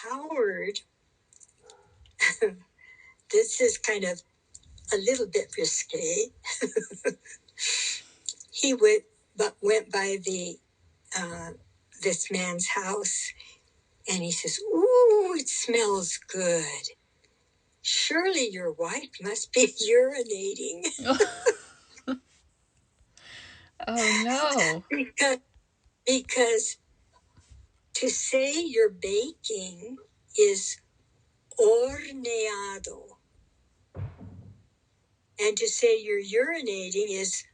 Howard, this is kind of a little bit risque. He went by this man's house, and he says, "Ooh, it smells good. Surely your wife must be urinating." Oh, no. because to say you're baking is horneado. And to say you're urinating is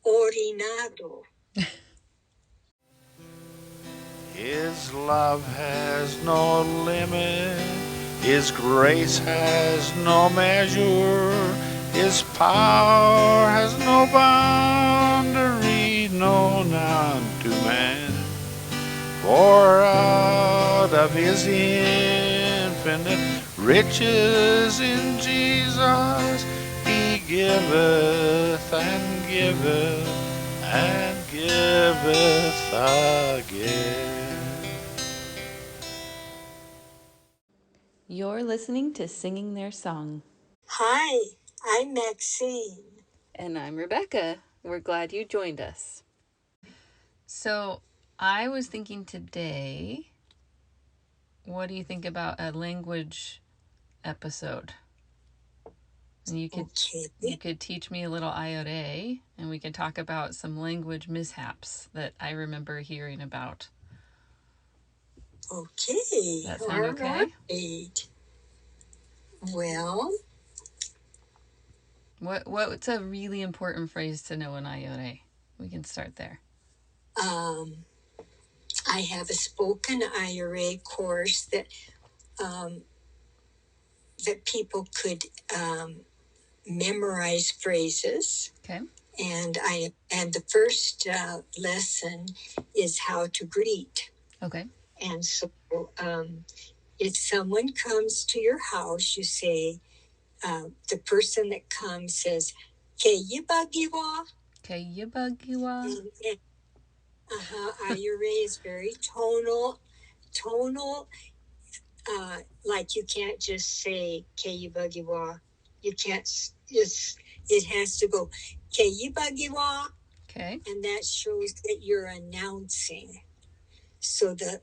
orinado. His love has no limit. His grace has no measure. His power has no boundary known unto man. For out of his infinite riches in Jesus, he giveth and giveth and giveth again. You're listening to Singing Their Song. Hi, I'm Maxine. And I'm Rebecca. We're glad you joined us. So, I was thinking today, what do you think about a language episode? And you could teach me a little Ayore, and we could talk about some language mishaps that I remember hearing about. Okay. That sound okay? Right. Well, what's a really important phrase to know in Ayore? We can start there. I have a spoken Ayore course that people could memorize phrases. Okay. And the first lesson is how to greet. Okay. And so if someone comes to your house, you say, the person that comes says, "Keyibagiwa." Keyibagiwa. Ayure is very tonal. Like you can't just say "Keyibagiwa." You can't just. It has to go "Keyibagiwa." Okay. And that shows that you're announcing. So the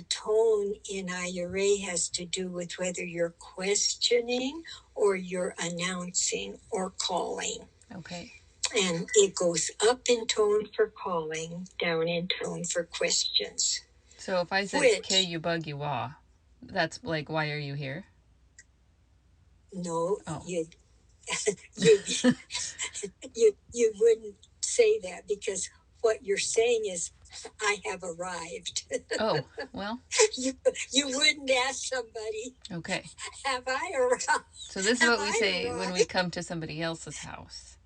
tone in Ayore has to do with whether you're questioning or you're announcing or calling. Okay. And it goes up in tone for calling, down in tone for questions. So if I said "Keyibagiwa," that's like, why are you here? No, oh. you wouldn't say that, because what you're saying is, "I have arrived." Oh, well. You wouldn't ask somebody, okay, "Have I arrived?" So this is what we say when we come to somebody else's house.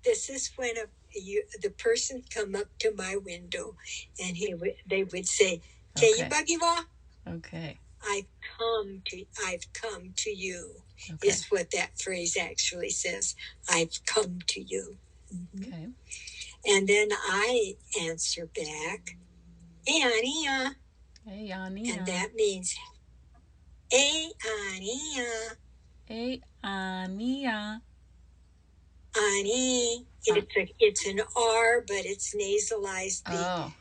This is when the person come up to my window, and they would say, "Keyibagiwa." Okay. I've come to you. Okay. Is what that phrase actually says. I've come to you. Mm-hmm. Okay. And then I answer back, "Hey, Ania." Hey, Ania. And that means, "Hey, Ania." Hey, Ania. Ani. It's an R, but it's nasalized. Oh.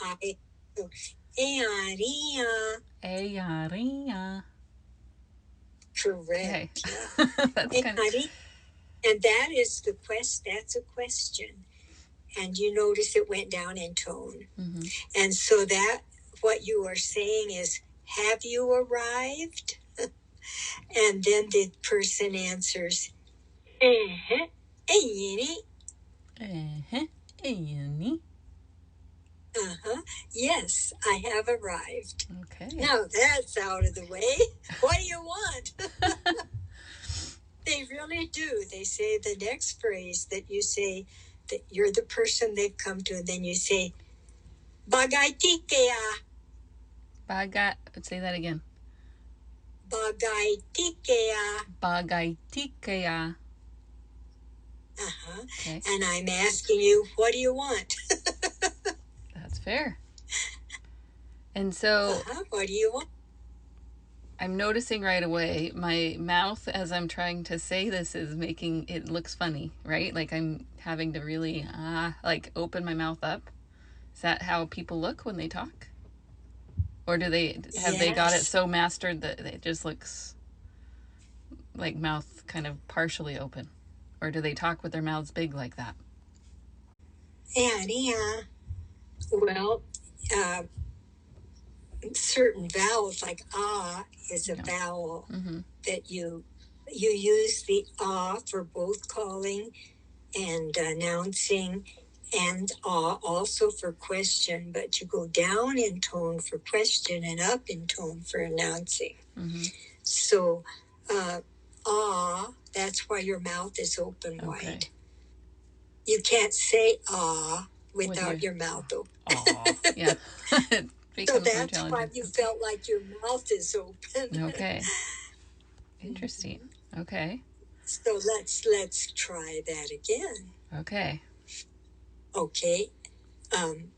I. So, "Hey, Ania." Hey, Ania. Correct. Okay. That's Hey, kind of... And that is that's a question. And you notice it went down in tone. Mm-hmm. And so that what you are saying is, "Have you arrived?" And then the person answers, "Uh-huh. Yes, I have arrived." Okay. Now that's out of the way. What do you want? They really do. They say the next phrase that you say, that you're the person they've come to, and then you say, "Bagay tikea." Say that again. Bagay tikea. Bagay tikea. Okay. And I'm asking you, what do you want? That's fair. And so, what do you want? I'm noticing right away my mouth as I'm trying to say this is making it looks funny, right? Like I'm having to really like open my mouth up. Is that how people look when they talk? Or do they have they got it Yes. so mastered that it just looks like mouth kind of partially open? Or do they talk with their mouths big like that? Yeah. Well, uh, certain vowels like ah is a Yeah. vowel Mm-hmm. that you use the ah for both calling and announcing, and ah also for question, but you go down in tone for question and up in tone for announcing. Mm-hmm. So ah, that's why your mouth is open Okay. wide. You can't say ah With your without your mouth open. aw. Yeah. It So becomes more that's why challenging. you felt like your mouth is open. Okay. Interesting. Mhm. Okay. So let's try that again. Okay. Okay. Um,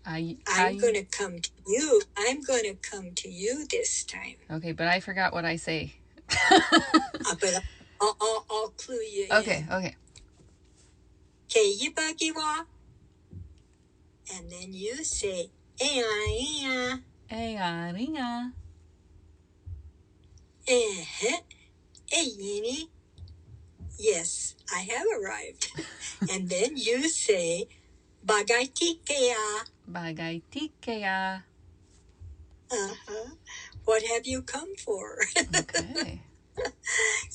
I I'm I gonna come to you. I'm gonna come to you this time. Okay, but I forgot what I say. But I'll clue you Okay, in. okay. Keibagiwa, and then you say ea Ringa. eh eyini. Yes, I have arrived. And then you say bagaitikeya. Bagaitikeya. Uh-huh. What have you come for? Okay.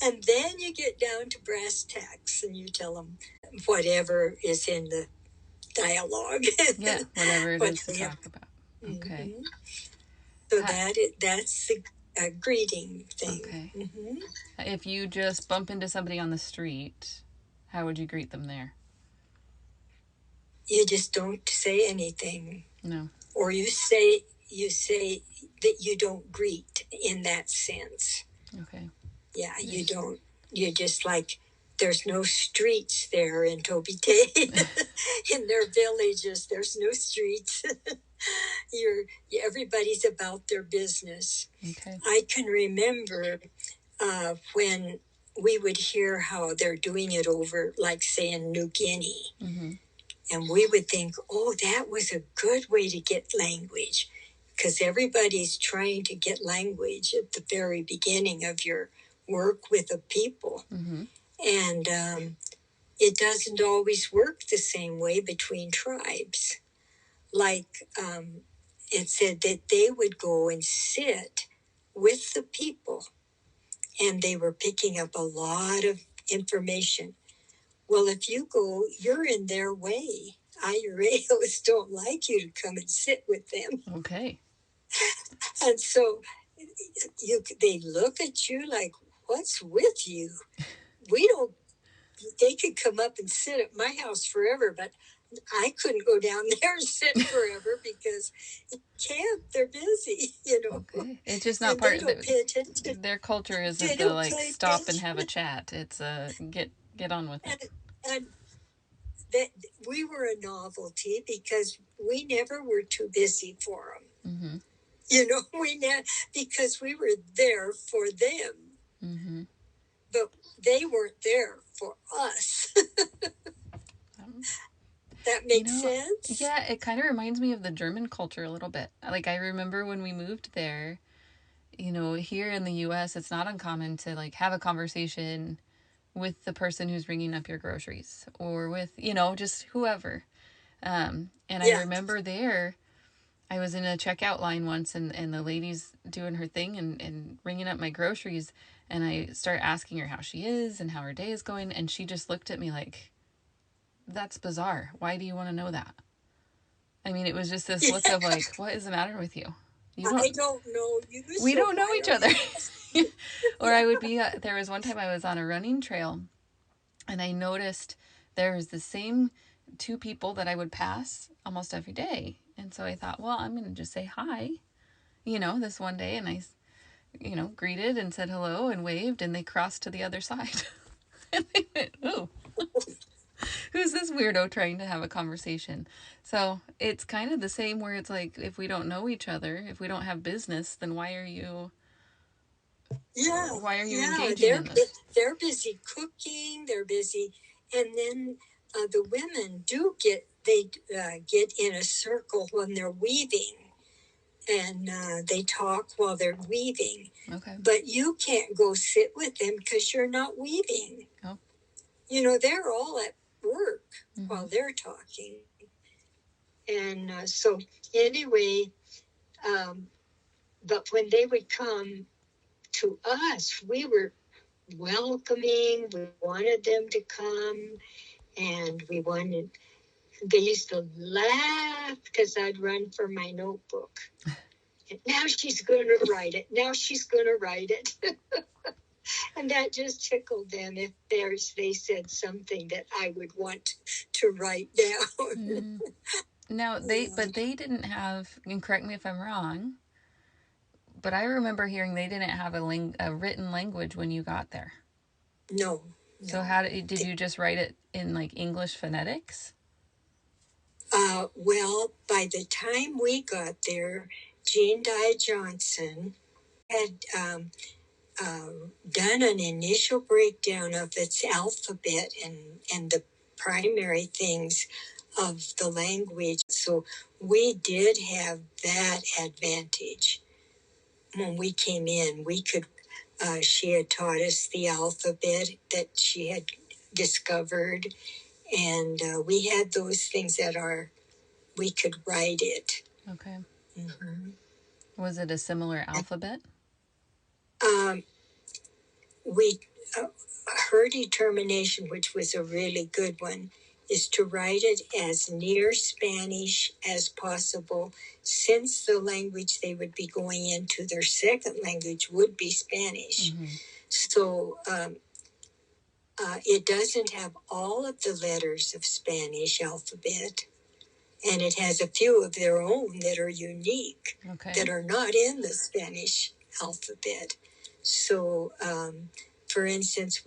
And then you get down to brass tacks and you tell them whatever is in the dialogue. Yeah, whatever it What is to they have. talk about. Okay. Mhm. So Ha- that's the greeting thing. okay. Hmm. If you just bump into somebody on the street, how would you greet them there? You just don't say anything, No. or you say that you don't greet in that sense. Okay. Yeah, you Just don't. You just like there's no streets there in Tobite. In their villages, there's no streets. You're Everybody's about their business. okay. I can remember when we would hear how they're doing it over, like say in New Guinea, Mm-hmm. and we would think, oh, that was a good way to get language, because everybody's trying to get language at the very beginning of your work with a people. Mm-hmm. And it doesn't always work the same way between tribes. Like it said that they would go and sit with the people and they were picking up a lot of information. Well, if you go, you're in their way. Ayoreos don't like you to come and sit with them. Okay. And so they look at you like, what's with you? We don't, they could come up and sit at my house forever, but I couldn't go down there and sit forever because camp, they're busy, Okay. It's just not and they part don't pay attention. their culture They isn't to don't like pay stop and attention. have a chat. It's get on with it. And that we were a novelty because we never were too busy for them. Mm-hmm. Because we were there for them, Mm-hmm. but they weren't there for us. That makes sense. Yeah, it kind of reminds me of the German culture a little bit. Like I remember when we moved there, here in the US, it's not uncommon to like have a conversation with the person who's ringing up your groceries or with, just whoever. And I Yeah. remember there, I was in a checkout line once and the lady's doing her thing and ringing up my groceries. And I start asking her how she is and how her day is going. And she just looked at me like, that's bizarre. Why do you want to know that? I mean, it was just this look of like, what is the matter with you? I don't know you. We So don't know why each are other. you Or I would be, there was one time I was on a running trail and I noticed there was the same two people that I would pass almost every day. And so I thought, well, I'm going to just say hi, this one day. And I, greeted and said hello and waved and they crossed to the other side. And they went, oh, who's this weirdo trying to have a conversation? So it's kind of the same where it's like, if we don't know each other, if we don't have business, then why are you Yeah, Why are you yeah, engaging in this? they're busy cooking. They're busy, and then the women get in a circle when they're weaving, and they talk while they're weaving. Okay. But you can't go sit with them because you're not weaving. Oh. You know, they're all at work while they're talking. And so anyway, but when they would come to us, we were welcoming. We wanted them to come, and they used to laugh because I'd run for my notebook. Now she's going to write it. Now she's going to write it. And that just tickled them if they said something that I would want to write down. Now, but they didn't have, and correct me if I'm wrong, but I remember hearing they didn't have a written language when you got there. No. So did you just write it in like English phonetics? Well, by the time we got there, Jean Dye Johnson had done an initial breakdown of its alphabet and the primary things of the language. So we did have that advantage. When we came in, she had taught us the alphabet that she had discovered, and we had those things we could write it. Okay. Mm-hmm. Was it a similar alphabet? We her determination, which was a really good one, is to write it as near Spanish as possible, since the language they would be going into, their second language, would be Spanish. So it doesn't have all of the letters of Spanish alphabet, and it has a few of their own that are unique, that are not in the Spanish alphabet. So, for instance,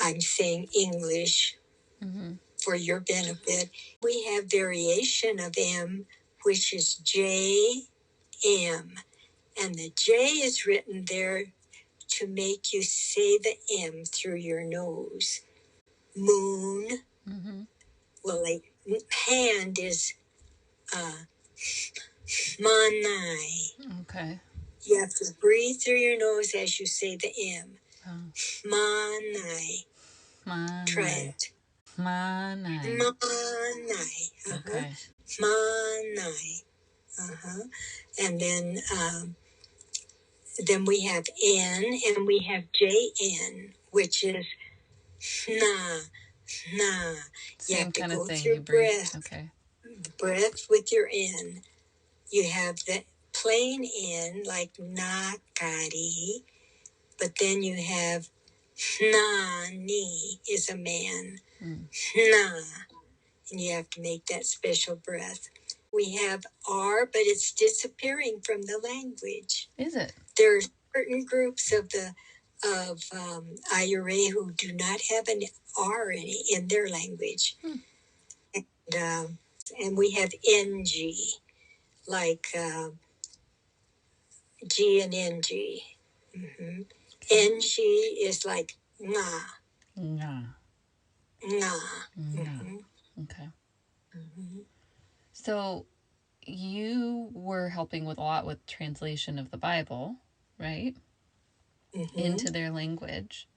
I'm saying English for your benefit. We have variation of M, which is J, M. And the J is written there to make you say the M through your nose. Moon. Well, like hand is manai. Okay. You have to breathe through your nose as you say the M. Manai. Try it. Manai. Manai. Okay. Manai. And then we have N, and we have JN, which is na, na. Same kind of thing. Through You breathe. breath. Okay. Breath with your N. You have the plain N, like nakari, but then you have ni is a man. Na. And you have to make that special breath. We have R, but it's disappearing from the language. Is it? There are certain groups of Ayore who do not have an R in their language. And we have NG, like G and NG. NG is like nga. Nga. Nga. Okay. So you were helping with a lot with translation of the Bible, right? Into their language.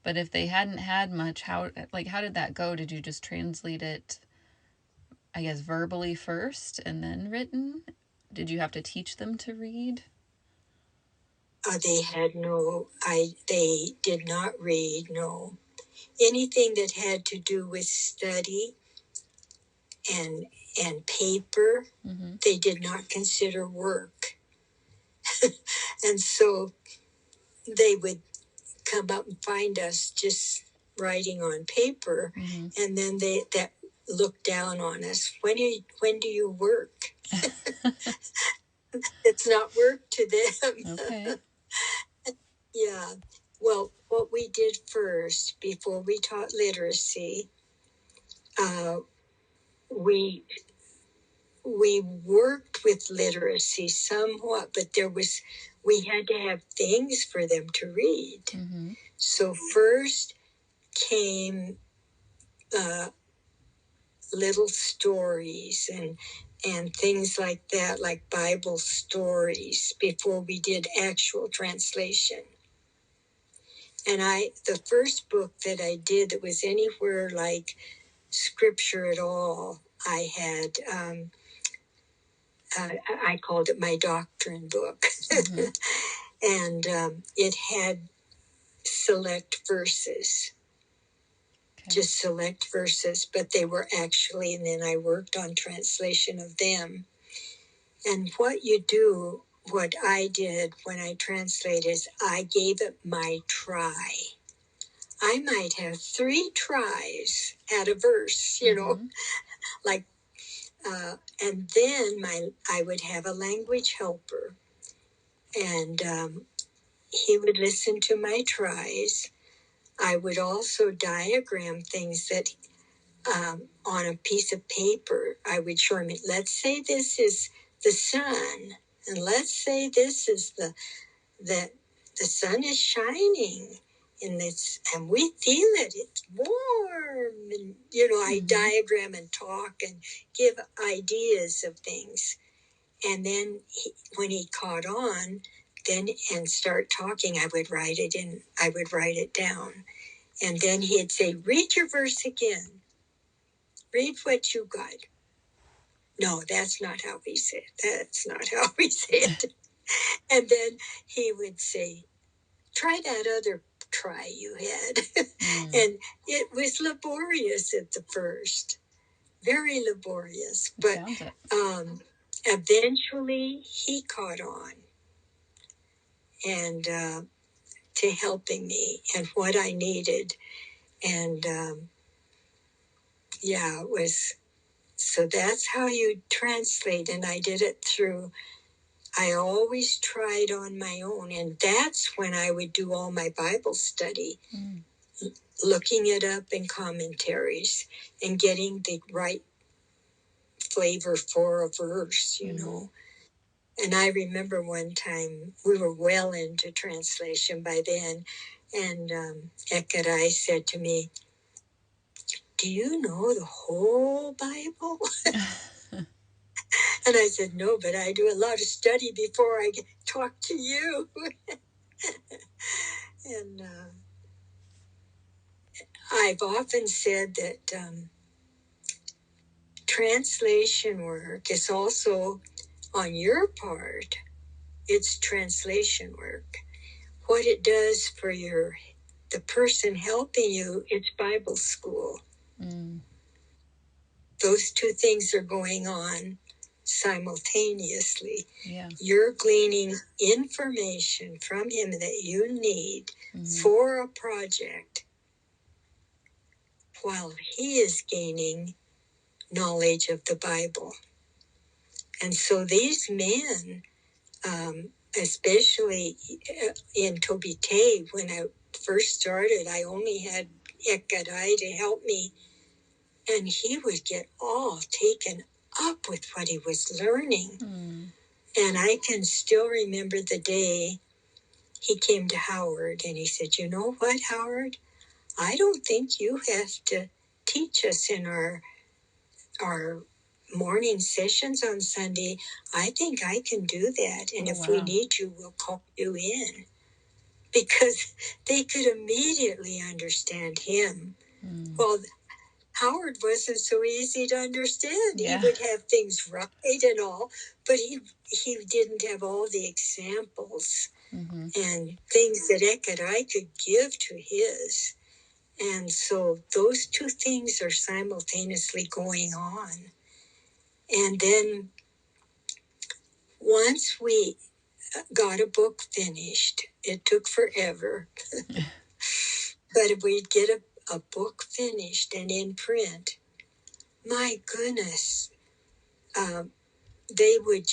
But if they hadn't had much, how did that go? Did you just translate it, I guess, verbally first and then written? Did you have to teach them to read? They did not read, no. Anything that had to do with study and paper, they did not consider work. And so they would come up and find us just writing on paper, and then they looked down on us. When do you work? It's not work to them. Okay. Yeah. Well, what we did first, before we taught literacy, we we worked with literacy somewhat, but we had to have things for them to read. Mm-hmm. So first came little stories and things like that, like Bible stories, before we did actual translation. And the first book that I did that was anywhere like scripture at all, I had, I called it my doctrine book. Mm-hmm. And it had select verses. Okay. Just select verses, but they were actually, and then I worked on translation of them. And what I did when I translate is I gave it my try. I might have 3 tries at a verse, mm-hmm. like, and then I would have a language helper, and he would listen to my tries. I would also diagram things that on a piece of paper. I would show him, let's say this is the sun, and let's say this is that the sun is shining in this, and we feel it. It's warm, and I mm-hmm. diagram and talk and give ideas of things, and then when he caught on, then and start talking, I would write it down, and then he'd say, "Read your verse again. Read what you got." No, that's not how we say it. That's not how we say it. And then he would say, "Try that other try you had." And it was laborious at the first, very laborious. But eventually he caught on and to helping me and what I needed. And it was, so that's how you translate. And I did it I always tried on my own. And that's when I would do all my Bible study, looking it up in commentaries and getting the right flavor for a verse, And I remember one time we were well into translation by then, and Ekarai said to me, "Do you know the whole Bible?" And I said, "No, but I do a lot of study before I talk to you." And I've often said that translation work is also, on your part, it's translation work. What it does for the person helping you, it's Bible school. Those two things are going on simultaneously. Yeah. You're gleaning information from him that you need for a project, while he is gaining knowledge of the Bible. And so these men, especially in Tobite, when I first started, I only had Ekadai to help me, and he would get all taken up with what he was learning. And I can still remember the day he came to Howard, and he said, "You know what, Howard? I don't think you have to teach us in our morning sessions on Sunday. I think I can do that. And if we need you, we'll call you in." Because they could immediately understand him. Well, Howard wasn't so easy to understand. Yeah. He would have things right and all, but he didn't have all the examples and things that Ekadai could give to his. And so those two things are simultaneously going on. And then once we got a book finished, it took forever. But if we'd get a book finished and in print, my goodness, they would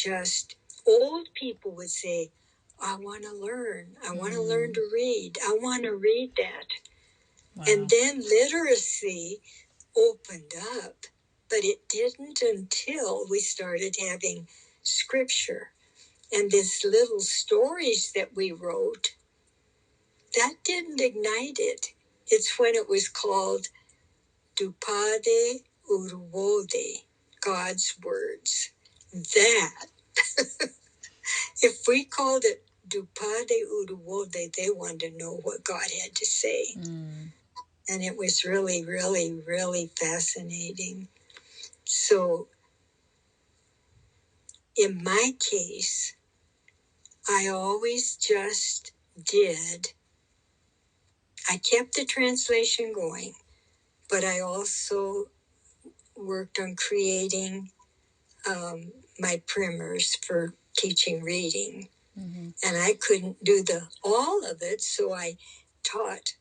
old people would say, "I want to learn. I want to learn to read. I want to read that." Wow. And then literacy opened up. But it didn't until we started having scripture and these little stories that we wrote. That didn't ignite it. It's when it was called Dupade Urwode, God's words. That, if we called it Dupade Urwode, they wanted to know what God had to say. And it was really, really, really fascinating. So in my case, I always just did. I kept the translation going, but I also worked on creating my primers for teaching reading. And I couldn't do all of it, so I taught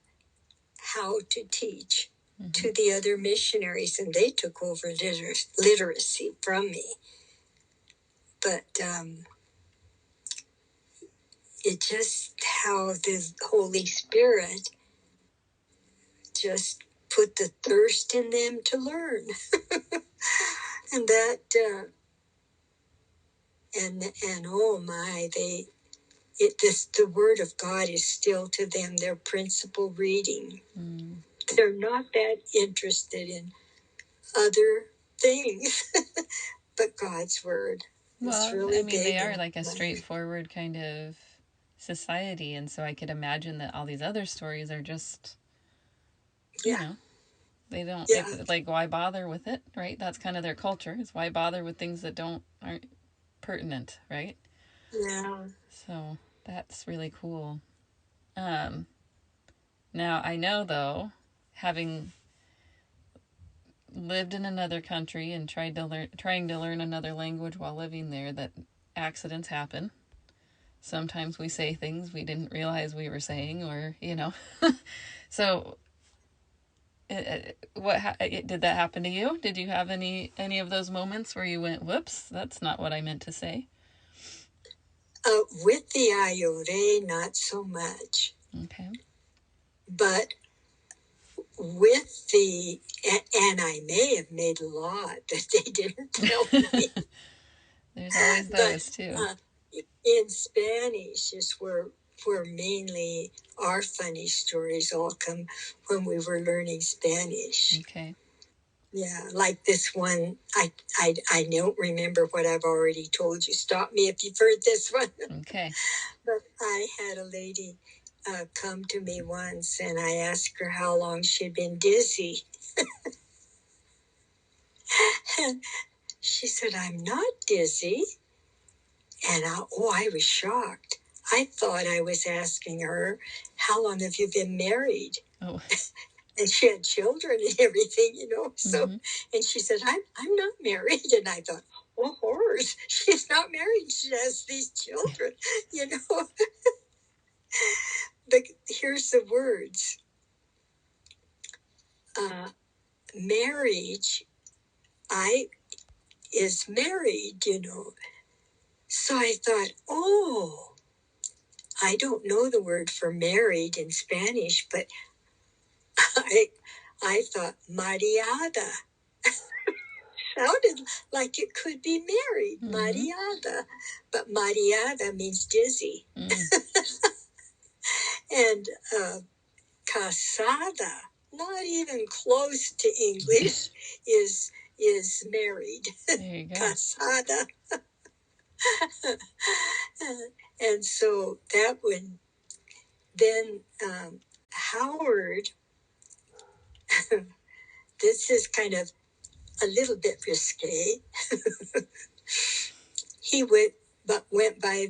how to teach to the other missionaries, and they took over literacy from me. But it just how the Holy Spirit just put the thirst in them to learn. And that and oh my, the word of God is still to them their principal reading. They're not that interested in other things but God's word. Well, Really I mean, they big are like a straightforward kind of society, and so I could imagine that all these other stories are just, you know, they don't, if, like, why bother with it, right? That's kind of their culture, is why bother with things that aren't pertinent, right? Yeah. So that's really cool. Now I know, though, having lived in another country and trying to learn another language while living there, that accidents happen. Sometimes we say things we didn't realize we were saying, or So, did that happen to you? Did you have any of those moments where you went, "Whoops, that's not what I meant to say"? With the Ayore, not so much. Okay. But with and I may have made a lot that they didn't tell me. There's always those too. In Spanish is where mainly our funny stories all come when we were learning Spanish. Okay. Yeah, like this one, I don't remember what I've already told you. Stop me if you've heard this one. Okay. But I had a lady come to me once, and I asked her how long she'd been dizzy. And she said, "I'm not dizzy." And I was shocked. I thought I was asking her, "How long have you been married?" Oh. And she had children and everything, So, and she said, I'm not married." And I thought, "Oh, horrors! She's not married. She has these children, But here's the words: marriage. Is married. So I thought, oh, I don't know the word for married in Spanish, but I thought mariada sounded like it could be married, mariada, but mariada means dizzy. And casada, not even close to English, is married. There you go. Casada. And so that would then Howard, this is kind of a little bit risque. He went by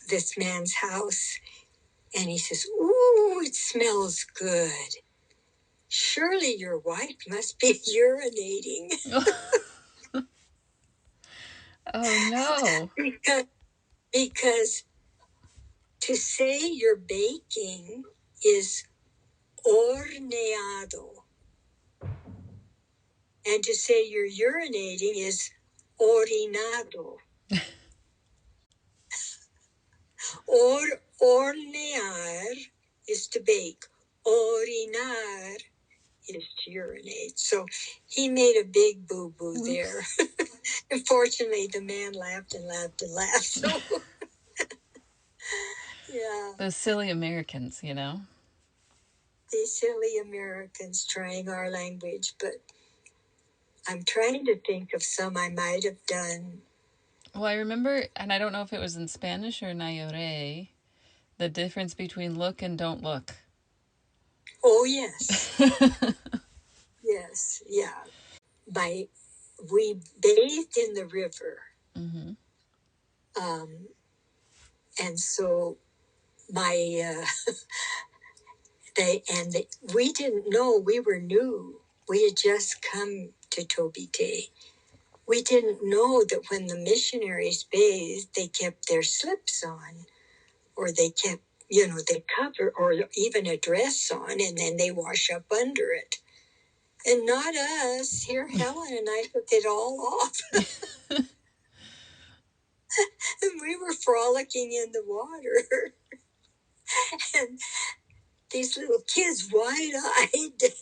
this man's house, and he says, "Ooh, it smells good. Surely your wife must be urinating." Oh no. Because to say you're baking is horneado. And to say you're urinating is orinado. Hornear is to bake. Orinar is to urinate. So he made a big boo-boo there. Unfortunately, the man laughed and laughed and laughed. So, yeah. Those silly Americans, you know? These silly Americans trying our language, but I'm trying to think of some I might have done. Well, I remember, and I don't know if it was in Spanish or in Ayore, the difference between look and don't look. Oh, yes. Yes, yeah. We bathed in the river. Mm-hmm. And so we didn't know, we were new. We had just come to Tobite. We didn't know that when the missionaries bathed, they kept their slips on, or they kept, they cover, or even a dress on, and then they wash up under it. And not us. Here, Helen and I took it all off. And we were frolicking in the water. And these little kids, wide-eyed,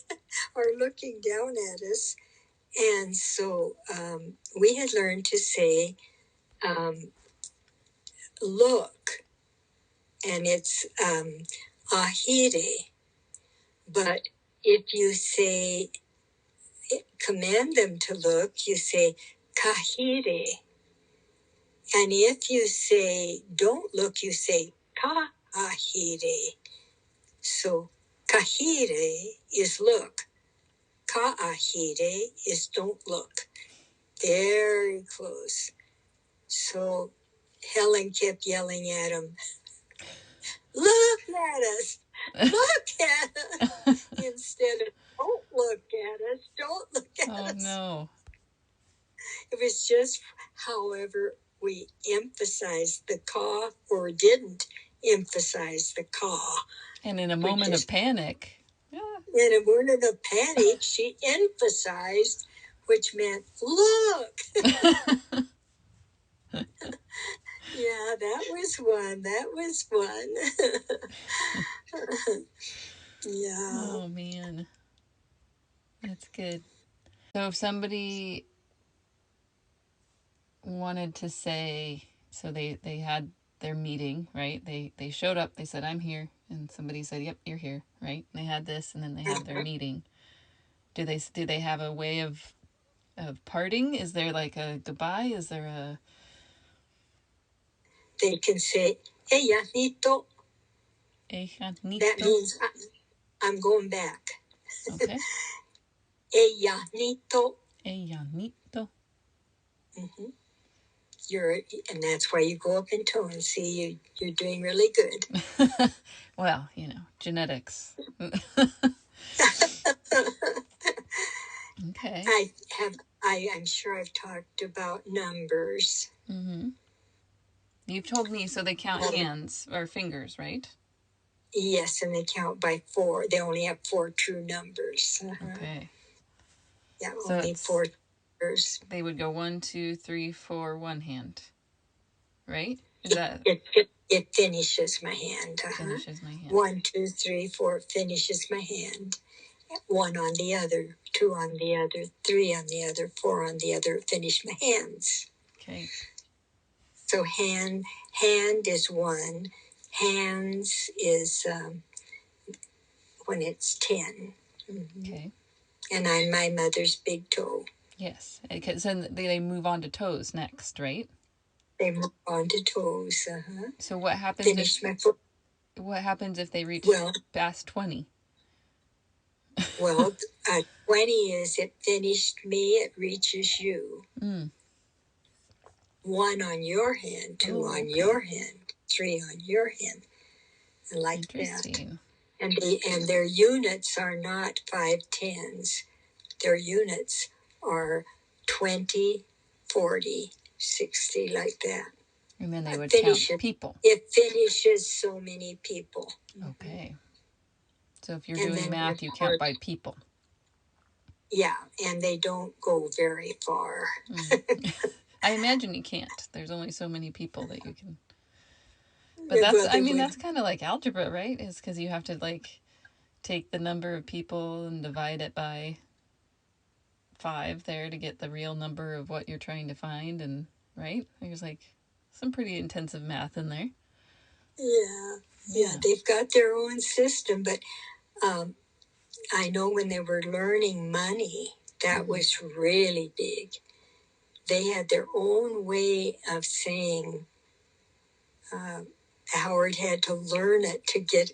are looking down at us. And so we had learned to say, look, and it's ahire. But if you say, command them to look, you say kahire. And if you say, don't look, you say kahire. So kahire is look. Ka'ahire is don't look. Very close. So Helen kept yelling at him, look at us, look at us, instead of don't look at us, don't look at us. Oh, no. It was just however we emphasized the ka or didn't emphasize the ka. And in a moment of panic. In a moment of panic, she emphasized, which meant, look. Yeah, that was one. Yeah. Oh, man. That's good. So if somebody wanted to say, so they had their meeting, right? They showed up, they said, I'm here. And somebody said, yep, you're here, right? And they had this, and then they had their meeting. Do they have a way of parting? Is there like a goodbye? Is there a... They can say, ella nito. Ella nito. That means I'm going back. Okay. Ella nito. Ella nito. Mm-hmm. And that's why you go up in tone. See, you're doing really good. Well, genetics. Okay. I'm sure I've talked about numbers. Mm-hmm. You've told me, so they count hands or fingers, right? Yes, and they count by 4. They only have 4 true numbers. Okay. Yeah, so only 4 numbers. They would go 1, 2, 3, 4, one hand, right? Is that... It finishes my hand. Finishes my hand. 1, 2, 3, 4 finishes my hand. 1 on the other, 2 on the other, 3 on the other, 4 on the other. Finish my hands. Okay. So hand is 1. Hands is when it's 10. Mm-hmm. Okay. And I'm my mother's big toe. Yes. So they move on to toes next, right? They move on to toes. So what happens? Finish my foot. What happens if they reach past 20? Well, 20 is it finished me, it reaches you. 1 on your hand, 2 on your hand, 3 on your hand, and like that. And their units are not 5 tens. Their units are 20, 40, 60, like that. And then they would count people. It finishes so many people. Okay. So if you're doing math, you count by people. Yeah, and they don't go very far. I imagine you can't. There's only so many people that you can. But that's kind of like algebra, right? Is because you have to take the number of people and divide it by 5 there to get the real number of what you're trying to find, and right? There's like some pretty intensive math in there. Yeah, they've got their own system, but I know when they were learning money, that was really big. They had their own way of saying. Howard had to learn it to get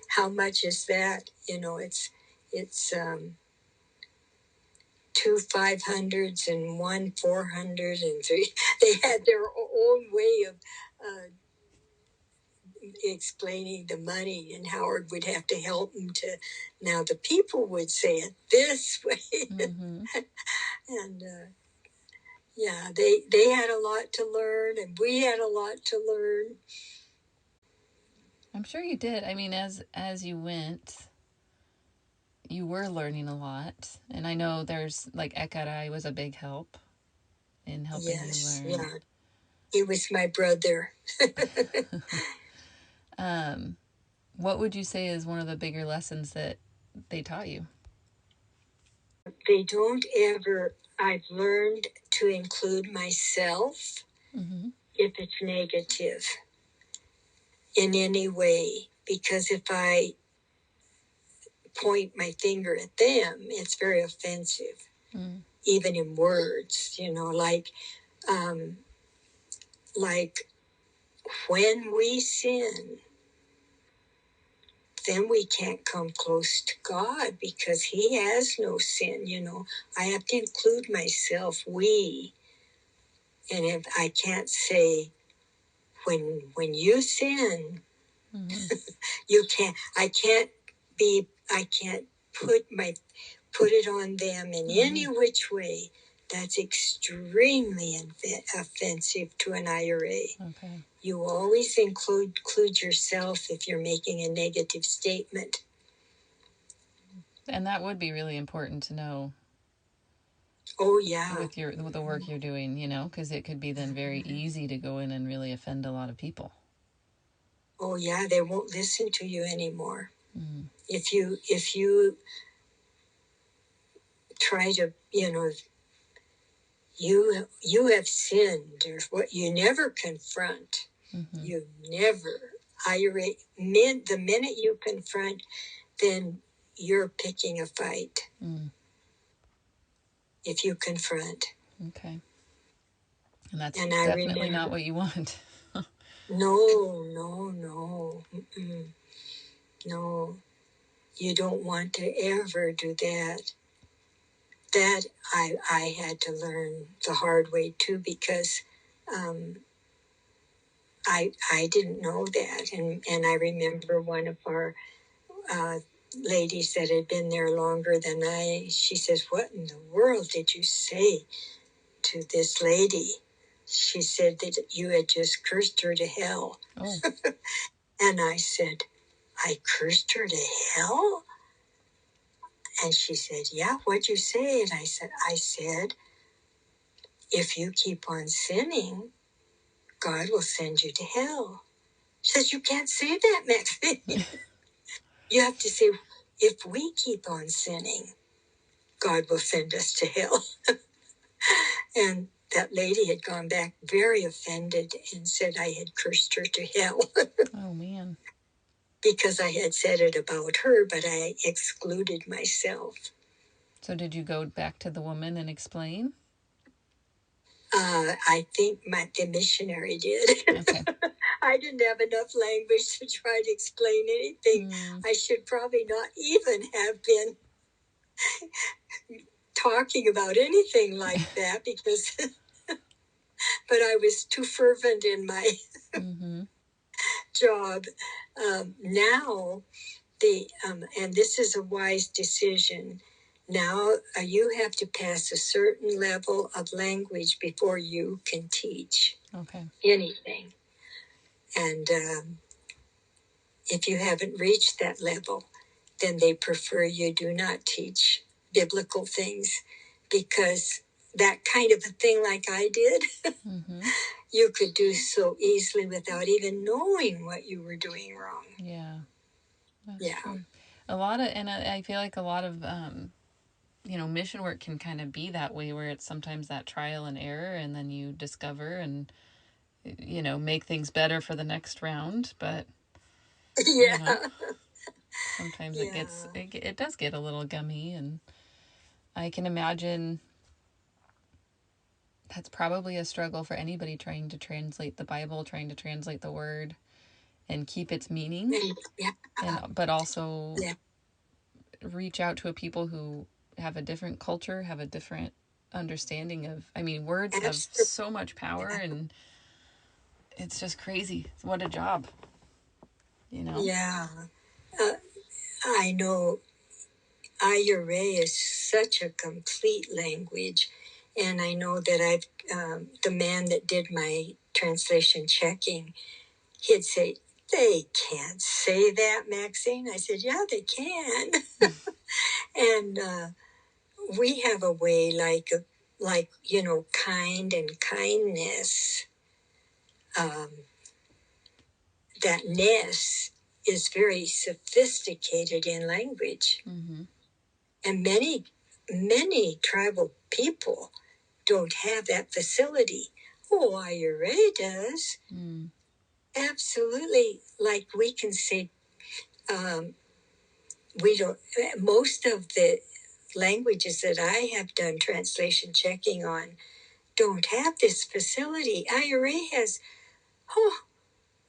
how much is that? It's 2 500s and 1 400 and 3. They had their own way of explaining the money, and Howard would have to help them to. Now the people would say it this way, and they had a lot to learn, and we had a lot to learn. I'm sure you did. I mean, as you went, you were learning a lot, and I know there's like Ekarai was a big help in helping you learn. Yeah, he was my brother. What would you say is one of the bigger lessons that they taught you? They don't ever. I've learned to include myself if it's negative in any way, because if I point my finger at them, it's very offensive, even in words. Like when we sin, then we can't come close to God because He has no sin. I have to include myself, we, and if I can't say when you sin, you can't. I can't put it on them in any which way. That's extremely offensive to an IRA. Okay. You always include yourself if you're making a negative statement. And that would be really important to know. Oh yeah. With the work you're doing, because it could be then very easy to go in and really offend a lot of people. Oh yeah, they won't listen to you anymore. If you try to, you have sinned, or what you never confront. You never. The minute you confront, then you're picking a fight. If you confront. Okay. And that's definitely not what you want. No. No. You don't want to ever do that. That I had to learn the hard way too, because I didn't know that, and I remember one of our ladies that had been there longer than I. She says, "What in the world did you say to this lady?" She said that you had just cursed her to hell. Oh. And I said, "I cursed her to hell?" And she said, "Yeah, what'd you say?" And I said, "If you keep on sinning, God will send you to hell." She says, "You can't say that, Maxine." You have to say, if we keep on sinning, God will send us to hell. And that lady had gone back very offended and said I had cursed her to hell. Oh, man. Because I had said it about her, but I excluded myself. So did you go back to the woman and explain? I think the missionary did. Okay. I didn't have enough language to try to explain anything. I should probably not even have been talking about anything like that, because but I was too fervent in my job. Now and this is a wise decision. Now you have to pass a certain level of language before you can teach anything. And if you haven't reached that level, then they prefer you do not teach biblical things, because that kind of a thing like I did, you could do so easily without even knowing what you were doing wrong. Yeah. That's true. I feel like a lot of, mission work can kind of be that way, where it's sometimes that trial and error, and then you discover and, make things better for the next round. But, Yeah. sometimes Yeah. it does get a little gummy, and I can imagine that's probably a struggle for anybody trying to translate the Bible, trying to translate the word and keep its meaning, Yeah. but also Yeah. reach out to a people who have a different culture, have a different understanding of, words have Absolutely. so much power, and it's just crazy. What a job, Yeah. Uh, I know Ayore is such a complete language. And I know that the man that did my translation checking, he'd say, they can't say that, Maxine. I said, yeah, they can. And we have a way kind and kindness. That ness is very sophisticated in language. Mm-hmm. And many tribal people don't have that facility. Oh, Ayure does. Mm. Absolutely. Like we can say, we don't, most of the languages that I have done translation checking on don't have this facility. Ayure has,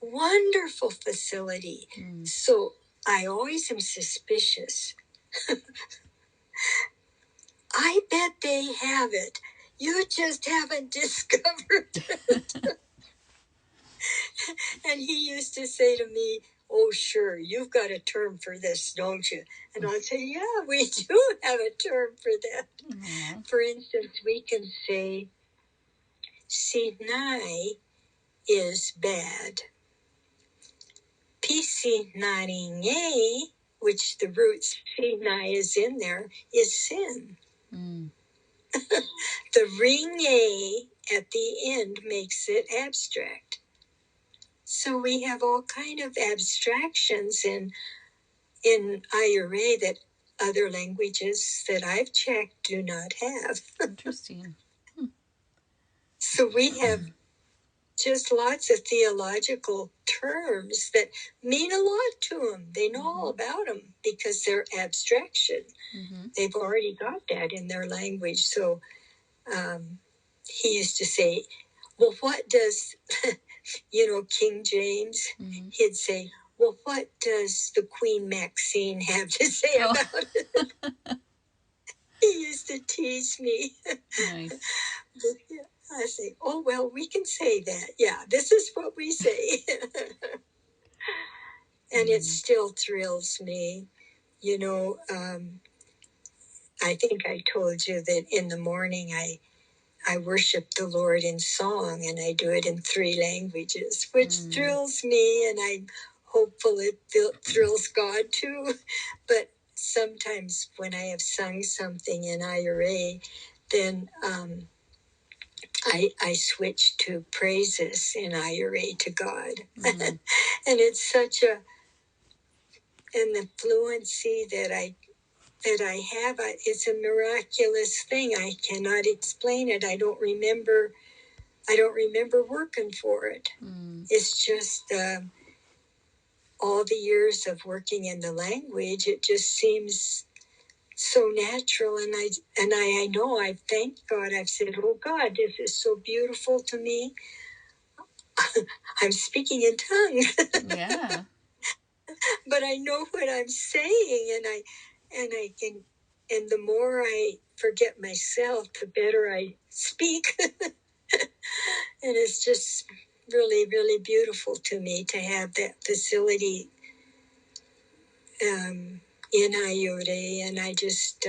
wonderful facility. Mm. So I always am suspicious. I bet they have it. You just haven't discovered it. And he used to say to me, oh, sure, you've got a term for this, don't you? And I'd say, yeah, we do have a term for that. Mm-hmm. For instance, we can say, Sinai is bad. Pisinaringe, which the root Sinai is in there, is sin. Mm. The ringe at the end makes it abstract. So we have all kind of abstractions in Ayore that other languages that I've checked do not have. Interesting. So we have just lots of theological terms that mean a lot to them. They know all about them because they're abstraction. Mm-hmm. They've already got that in their language. So he used to say, well, what does, King James, mm-hmm. he'd say, well, what does the Queen Maxine have to say about it? He used to tease me. Nice. I say, oh, well, we can say that. Yeah, this is what we say. And it still thrills me. I think I told you that in the morning I worship the Lord in song, and I do it in 3 languages, which thrills me, and I'm hopeful it thrills God too. But sometimes when I have sung something in Ayore, then I switch to praises in Ayore to God. And it's such and the fluency that I have, it's a miraculous thing. I cannot explain it. I don't remember working for it. It's just all the years of working in the language, it just seems so natural. And I know I've thanked God. I've said, oh God, this is so beautiful to me. I'm speaking in tongues. Yeah. But I know what I'm saying, and I can, and the more I forget myself, the better I speak. And it's just really, really beautiful to me to have that facility in Ayore, and I just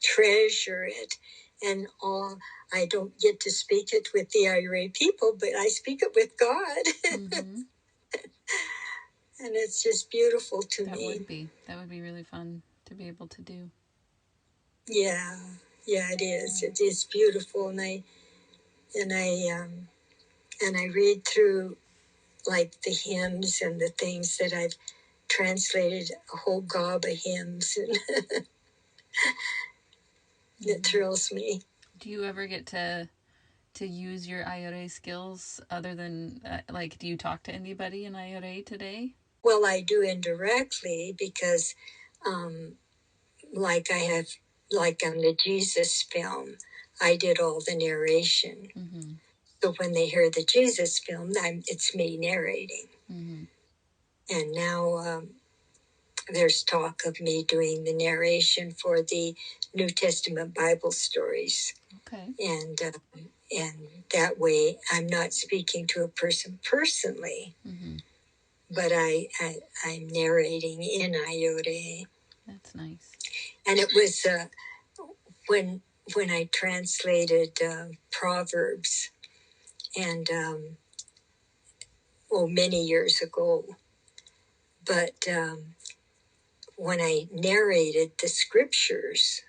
treasure it. And I don't get to speak it with the Ayore people, but I speak it with God. Mm-hmm. And it's just beautiful to me. That would be really fun to be able to do. Yeah, it is. It is beautiful, and I read through like the hymns and the things that I've translated a whole gob of hymns, and it thrills me. Do you ever get to use your Ayore skills other than, do you talk to anybody in Ayore today? Well, I do indirectly because, like on the Jesus film, I did all the narration. Mm-hmm. So when they hear the Jesus film, it's me narrating. Mm-hmm. And now there's talk of me doing the narration for the New Testament Bible stories. Okay. And that way I'm not speaking to a person personally, Mm-hmm. but I'm narrating in Ayore. That's nice. And it was when I translated Proverbs, and many years ago, but when I narrated the scriptures,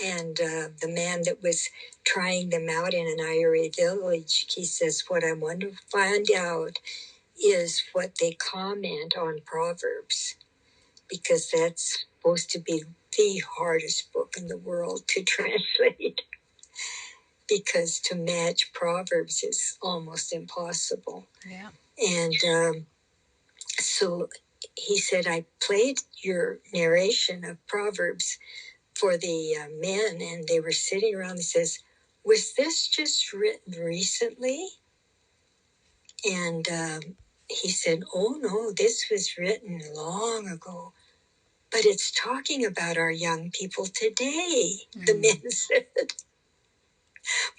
and the man that was trying them out in an Ayore village, he says, what I want to find out is what they comment on Proverbs, because that's supposed to be the hardest book in the world to translate, because to match Proverbs is almost impossible. Yeah. And so he said, I played your narration of Proverbs for the men, and they were sitting around. He says, was this just written recently? And he said, oh no, this was written long ago, but it's talking about our young people today, the men said,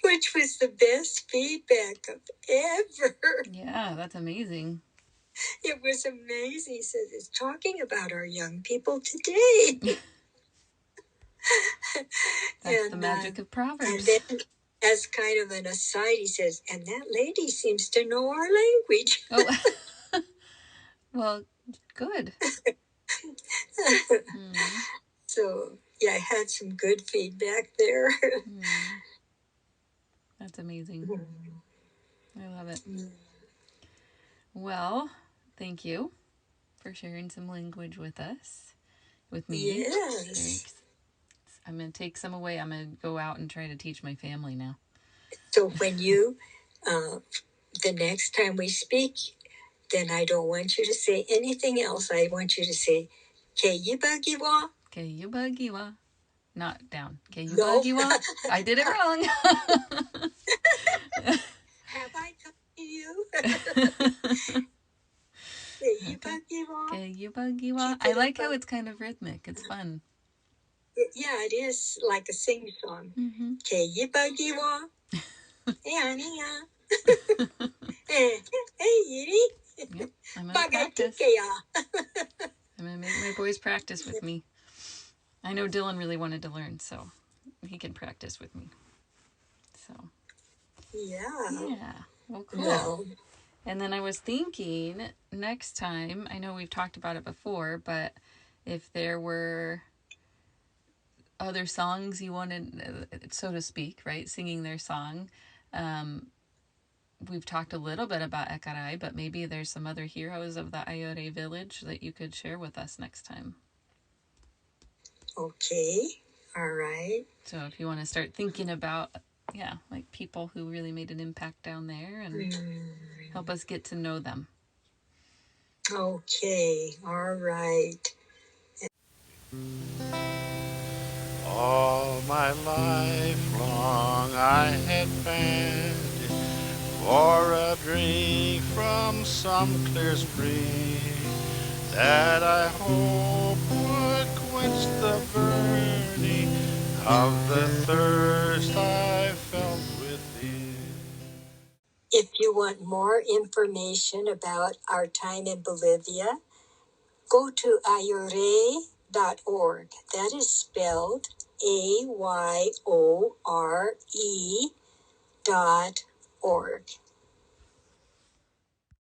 which was the best feedback of ever. Yeah, that's amazing. It was amazing. He says, it's talking about our young people today. That's the magic of Proverbs. And then, as kind of an aside, he says, and that lady seems to know our language. Oh, well, good. So, yeah, I had some good feedback there. That's amazing. I love it. Well, thank you for sharing some language with us, with me. Yes. I'm going to take some away. I'm going to go out and try to teach my family now. So when you, the next time we speak, then I don't want you to say anything else. I want you to say, Keibagiwa. Keibagiwa. Not down. No. Keibagiwa. I did it wrong. Have I come to you? Keibagiwa. Keibagiwa. I like how it's kind of rhythmic. It's fun. Yeah, it is like a sing song. Keibagiwa. Hey, Yiri. Yep, I'm going to practice. I'm going to make my boys practice with me. I know Dylan really wanted to learn, so he can practice with me. So. Yeah. Well, cool. No. And then I was thinking next time, I know we've talked about it before, but if there were other songs you wanted, so to speak, right, singing their song, we've talked a little bit about Ekarai, but maybe there's some other heroes of the Ayore village that you could share with us next time. Okay. All right. So if you want to start thinking about, like people who really made an impact down there and help us get to know them. Okay. All right. All my life long I had panted for a drink from some clear spring that I hope would quench the burning of the thirst I felt within. If you want more information about our time in Bolivia, go to ayore.org. That is spelled AYORE.org.